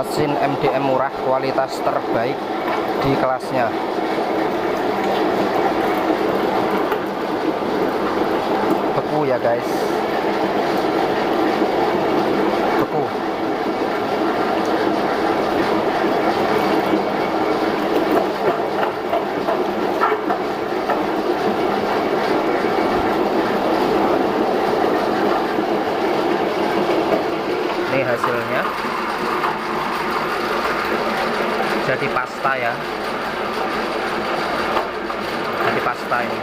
Mesin MDM murah, kualitas terbaik di kelasnya. Beku ya guys, beku. Ini hasilnya jadi pasta ya, jadi pasta ini.